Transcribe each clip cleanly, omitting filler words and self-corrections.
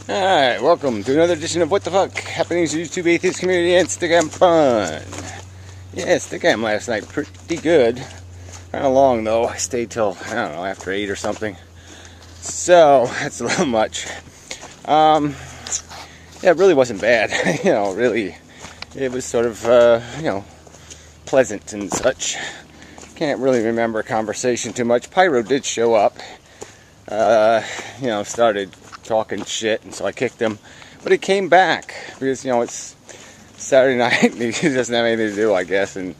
Alright, welcome to another edition of What the Fuck Happenings YouTube Atheist Community and Instagram Fun. Yeah, Instagram last night, pretty good. Kind of long though, I stayed till, I don't know, after 8 or something. So, that's a little much. Yeah, it really wasn't bad. Really, it was sort of, pleasant and such. Can't really remember a conversation too much. Pyro did show up. Started talking shit, and so I kicked him. But he came back because, it's Saturday night and he doesn't have anything to do, I guess, and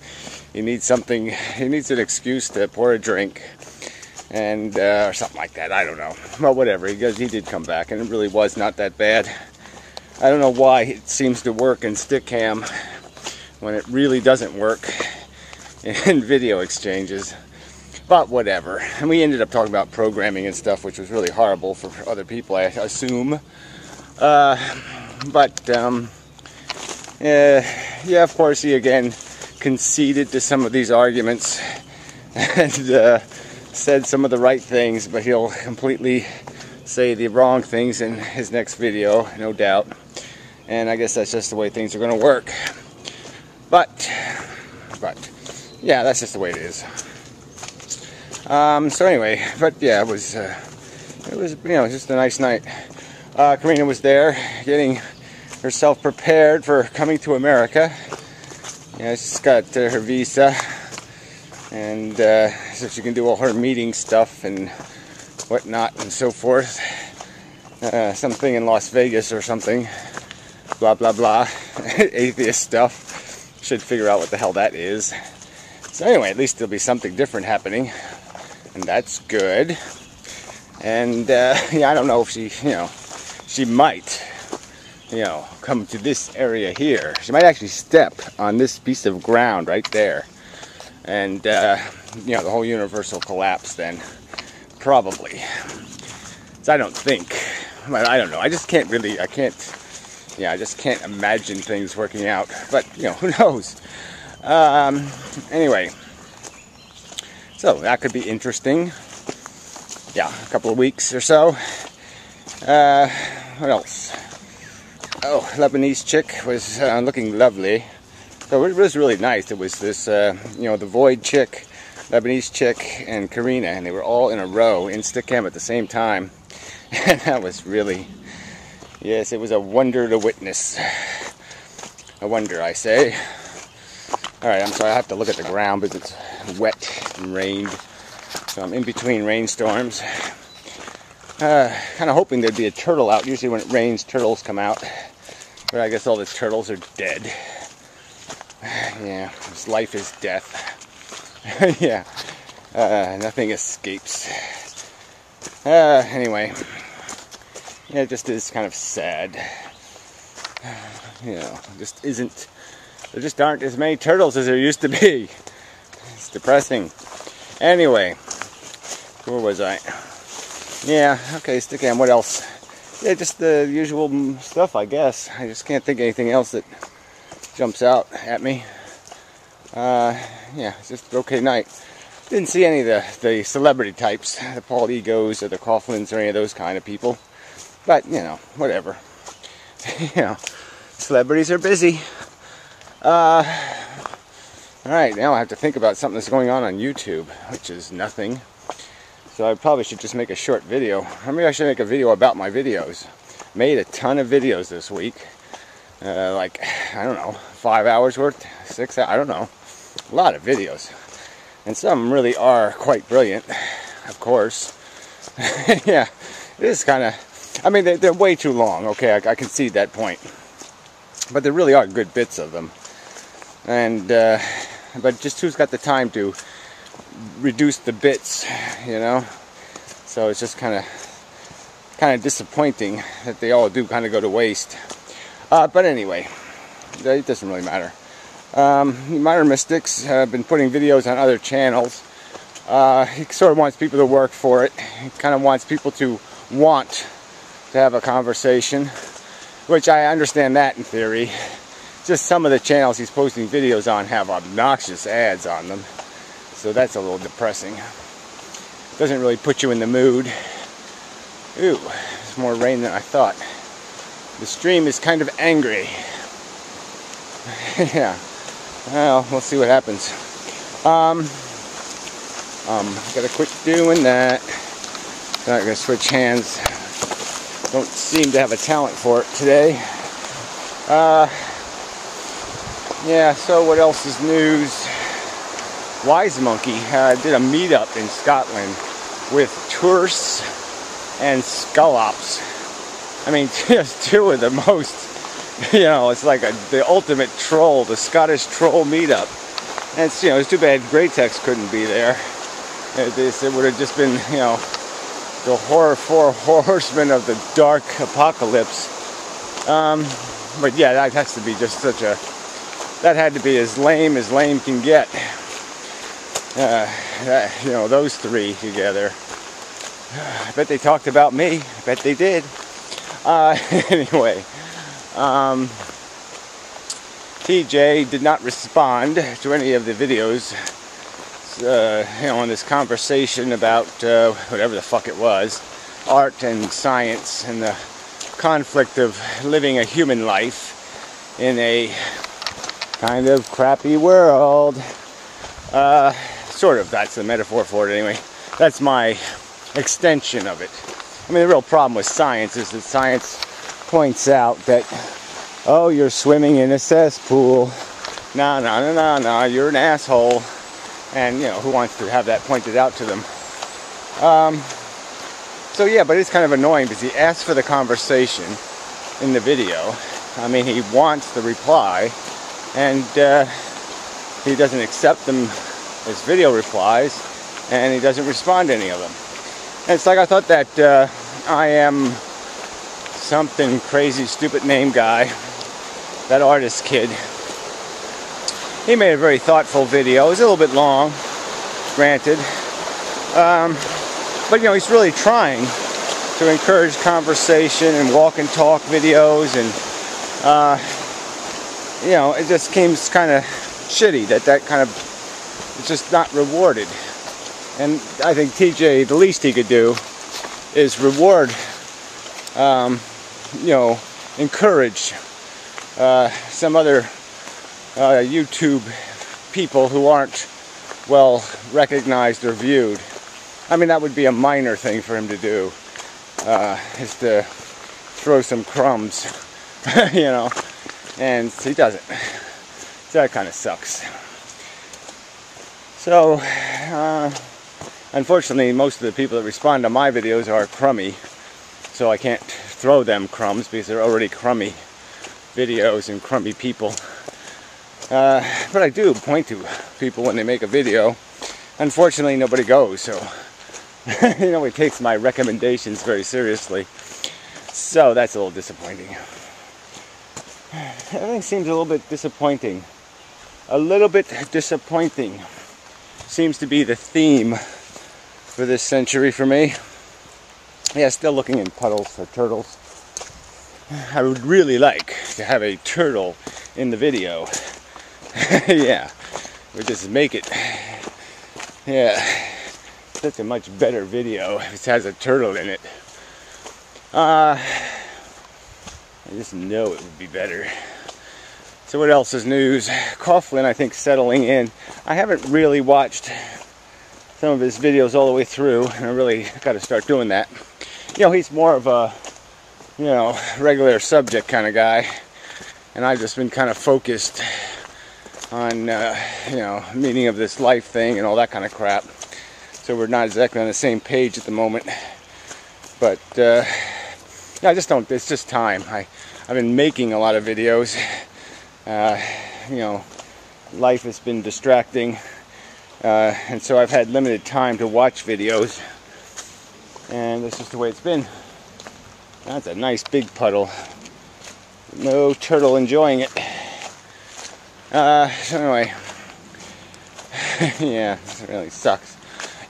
he needs something. He needs an excuse to pour a drink, and or something like that. I don't know. Well, whatever. He did come back, and it really was not that bad. I don't know why it seems to work in Stickcam when it really doesn't work in video exchanges. But whatever. And we ended up talking about programming and stuff, which was really horrible for other people, I assume. Yeah, of course, he again conceded to some of these arguments and said some of the right things, but he'll completely say the wrong things in his next video, no doubt. And I guess that's just the way things are going to work. But yeah, that's just the way it is. So anyway, but yeah, it was just a nice night. Karina was there getting herself prepared for coming to America. She's got her visa, and so she can do all her meeting stuff and whatnot and so forth. Something in Las Vegas or something. Blah blah blah. Atheist stuff. Should figure out what the hell that is. So anyway, at least there'll be something different happening. And that's good. And I don't know if she might, come to this area here. She might actually step on this piece of ground right there. And, the whole universe will collapse then. Probably. So I don't think. But I don't know. I just can't imagine things working out. But, who knows? Anyway. So that could be interesting. Yeah, a couple of weeks or so. What else? Oh, Lebanese chick was looking lovely. So it was really nice. It was this, the Void chick, Lebanese chick, and Karina, and they were all in a row in Stickcam at the same time. And that was really, yes, it was a wonder to witness. A wonder, I say. Alright, I'm sorry, I have to look at the ground because it's wet and rained. So I'm in between rainstorms. Kind of hoping there'd be a turtle out. Usually when it rains, turtles come out. But I guess all the turtles are dead. Yeah, this life is death. Yeah, nothing escapes. Anyway, yeah, it just is kind of sad. Just isn't. There just aren't as many turtles as there used to be. It's depressing. Anyway, where was I? Yeah, okay, Stickcam, what else? Yeah, just the usual stuff, I guess. I just can't think of anything else that jumps out at me. Yeah, it's just an okay night. Didn't see any of the celebrity types, the Paul Egos or the Coughlins or any of those kind of people. But, whatever. Celebrities are busy. Alright, now I have to think about something that's going on YouTube, which is nothing. So I probably should just make a short video. Or maybe I should make a video about my videos. Made a ton of videos this week. I don't know, 5 hours worth? 6 hours? I don't know. A lot of videos. And some really are quite brilliant, of course. Yeah, it is kind of... I mean, they're way too long, okay, I concede that point. But there really are good bits of them. And but just who's got the time to reduce the bits, So it's just kind of disappointing that they all do kind of go to waste. But anyway, it doesn't really matter. Minor Mystics have been putting videos on other channels. He sort of wants people to work for it. He kind of wants people to want to have a conversation, which I understand that in theory. Just some of the channels he's posting videos on have obnoxious ads on them. So that's a little depressing. Doesn't really put you in the mood. Ooh, it's more rain than I thought. The stream is kind of angry. Yeah. Well, we'll see what happens. Gotta quit doing that. Not gonna switch hands. Don't seem to have a talent for it today. Yeah, so what else is news? Wise Monkey did a meetup in Scotland with tourists and scallops. I mean, just two of the most, it's like the ultimate troll, the Scottish troll meetup. And it's, it's too bad Greytex couldn't be there. It would have just been, the four horsemen of the dark apocalypse. But yeah, that has to be just that had to be as lame can get. Those three together. I bet they talked about me. I bet they did. Anyway, TJ did not respond to any of the videos, in this conversation about whatever the fuck it was, art and science and the conflict of living a human life in a kind of crappy world. Sort of, that's the metaphor for it anyway. That's my extension of it. I mean, the real problem with science is that science points out that, oh, you're swimming in a cesspool. No, you're an asshole. And, who wants to have that pointed out to them? So yeah, but it's kind of annoying because he asked for the conversation in the video. I mean, he wants the reply, and he doesn't accept them as video replies, and he doesn't respond to any of them. And it's like I thought that I am something crazy, stupid name guy, that artist kid. He made a very thoughtful video. It was a little bit long, granted. But he's really trying to encourage conversation and walk and talk videos, and it just seems kind of shitty that kind of, it's just not rewarded. And I think TJ, the least he could do is reward, encourage some other YouTube people who aren't well recognized or viewed. I mean, that would be a minor thing for him to do, is to throw some crumbs, and he doesn't. So that kind of sucks. So, unfortunately, most of the people that respond to my videos are crummy, so I can't throw them crumbs because they're already crummy videos and crummy people. But I do point to people when they make a video. Unfortunately, nobody goes, so nobody takes my recommendations very seriously. So that's a little disappointing. Everything seems a little bit disappointing. A little bit disappointing seems to be the theme for this century for me. Yeah, still looking in puddles for turtles. I would really like to have a turtle in the video. Yeah, we just make it. Yeah, such a much better video if it has a turtle in it. I just know it would be better. So what else is news? Coughlin, I think, settling in. I haven't really watched some of his videos all the way through, and I really got to start doing that. He's more of a, regular subject kind of guy, and I've just been kind of focused on, meaning of this life thing and all that kind of crap. So we're not exactly on the same page at the moment. But, I just don't, it's just time. I've been making a lot of videos. Life has been distracting. And so I've had limited time to watch videos. And that's just the way it's been. That's a nice big puddle. No turtle enjoying it. So anyway, yeah, this really sucks.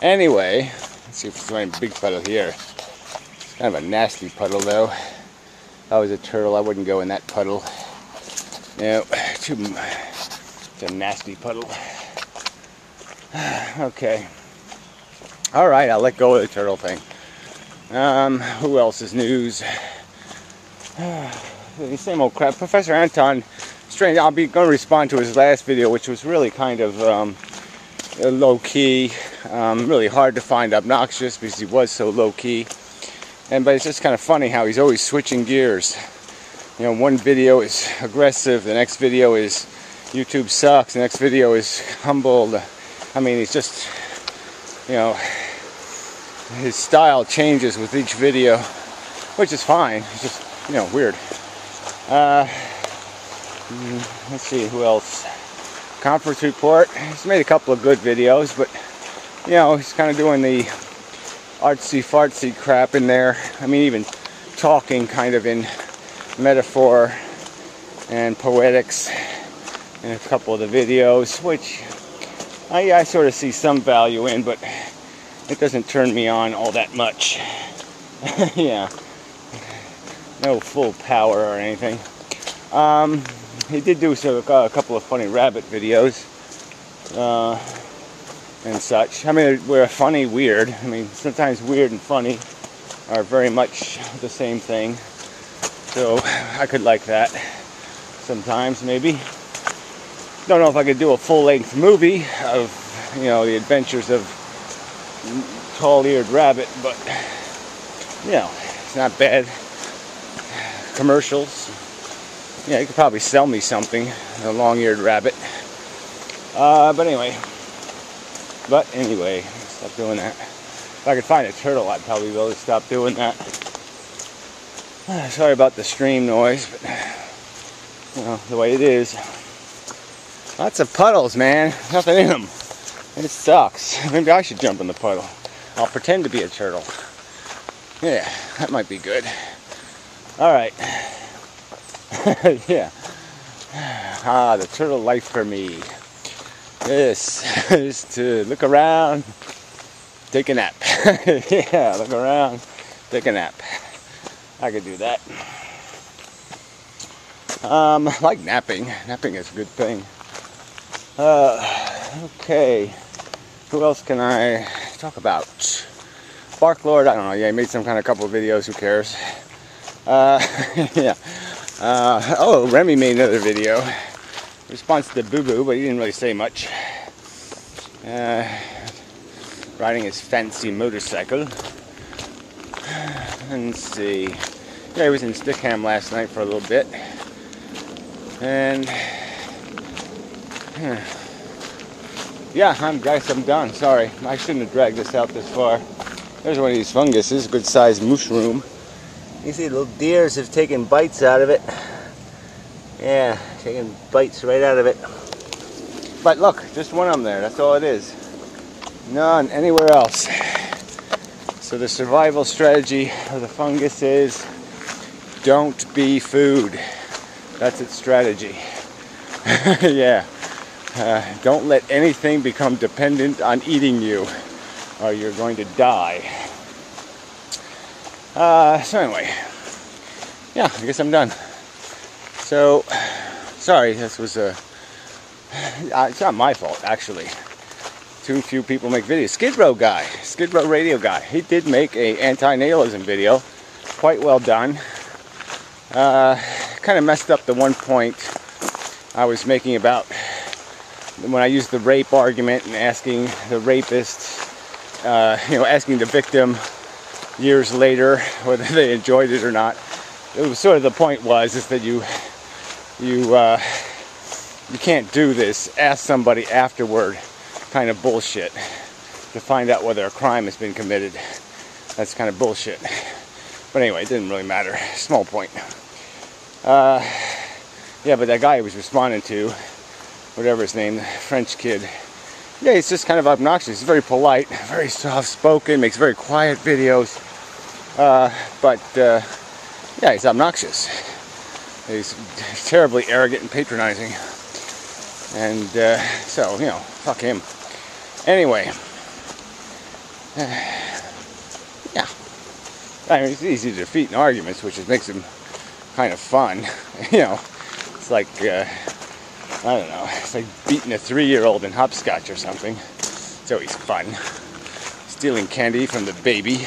Anyway, let's see if there's any big puddle here. It's kind of a nasty puddle though. If I was a turtle, I wouldn't go in that puddle. No, it's a nasty puddle. Okay. Alright, I'll let go of the turtle thing. Who else is news? the same old crap. Professor Anton, strange. I'll be going to respond to his last video, which was really kind of low-key, really hard to find obnoxious because he was so low-key. But it's just kind of funny how he's always switching gears. You know, one video is aggressive, the next video is YouTube sucks, the next video is humbled. I mean, he's just, you know, his style changes with each video, which is fine. It's just, you know, weird. Let's see, who else? Conference report. He's made a couple of good videos, but, you know, he's kind of doing the artsy-fartsy crap in there. I mean, even talking kind of in metaphor and poetics in a couple of the videos, which I sort of see some value in, but it doesn't turn me on all that much. Yeah, no full power or anything. He did do a couple of funny rabbit videos and such. I mean, we're funny, weird. I mean, sometimes weird and funny are very much the same thing. So I could like that sometimes, maybe. Don't know if I could do a full-length movie of, you know, the adventures of tall-eared rabbit, but, you know, it's not bad. Commercials. Yeah, you could probably sell me something, a long-eared rabbit. But anyway, stop doing that. If I could find a turtle, I'd probably be able to stop doing that. Sorry about the stream noise, but, you know, the way it is. Lots of puddles, man. Nothing in them. It sucks. Maybe I should jump in the puddle. I'll pretend to be a turtle. Yeah, that might be good. Alright. Yeah. The turtle life for me. This is to look around, take a nap. Yeah, look around, take a nap. I could do that. I like napping. Napping is a good thing. Okay. Who else can I talk about? Barklord, I don't know. Yeah, he made some kind of couple of videos. Who cares? Yeah. Oh, Remy made another video. Response to Boo Boo, but he didn't really say much. Riding his fancy motorcycle. Let's see. Yeah, he was in Stickham last night for a little bit. And yeah, I'm done. Sorry, I shouldn't have dragged this out this far. There's one of these funguses, good sized mushroom. You see, little deers have taken bites out of it. Yeah, taking bites right out of it. But look, just one of them there. That's all it is. None anywhere else. So the survival strategy of the fungus is don't be food. That's its strategy. Yeah. Don't let anything become dependent on eating you, or you're going to die. So anyway, yeah, I guess I'm done. So, sorry, this was it's not my fault, actually. Too few people make videos. Skid Row radio guy, he did make a anti-nihilist video, quite well done. Kind of messed up the one point I was making about when I used the rape argument and asking the rapist, asking the victim years later whether they enjoyed it or not. It was sort of the point is that you can't do this. Ask somebody afterward, kind of bullshit, to find out whether a crime has been committed. That's kind of bullshit. But anyway, it didn't really matter. Small point. Yeah, but that guy he was responding to, whatever his name, the French kid, yeah, he's just kind of obnoxious. He's very polite, very soft-spoken, makes very quiet videos. Yeah, he's obnoxious. He's terribly arrogant and patronizing. And so, fuck him. Anyway. Yeah. I mean, it's easy to defeat in arguments, which makes him kind of fun. It's like, I don't know, it's like beating a 3-year-old in hopscotch or something. It's always fun. Stealing candy from the baby.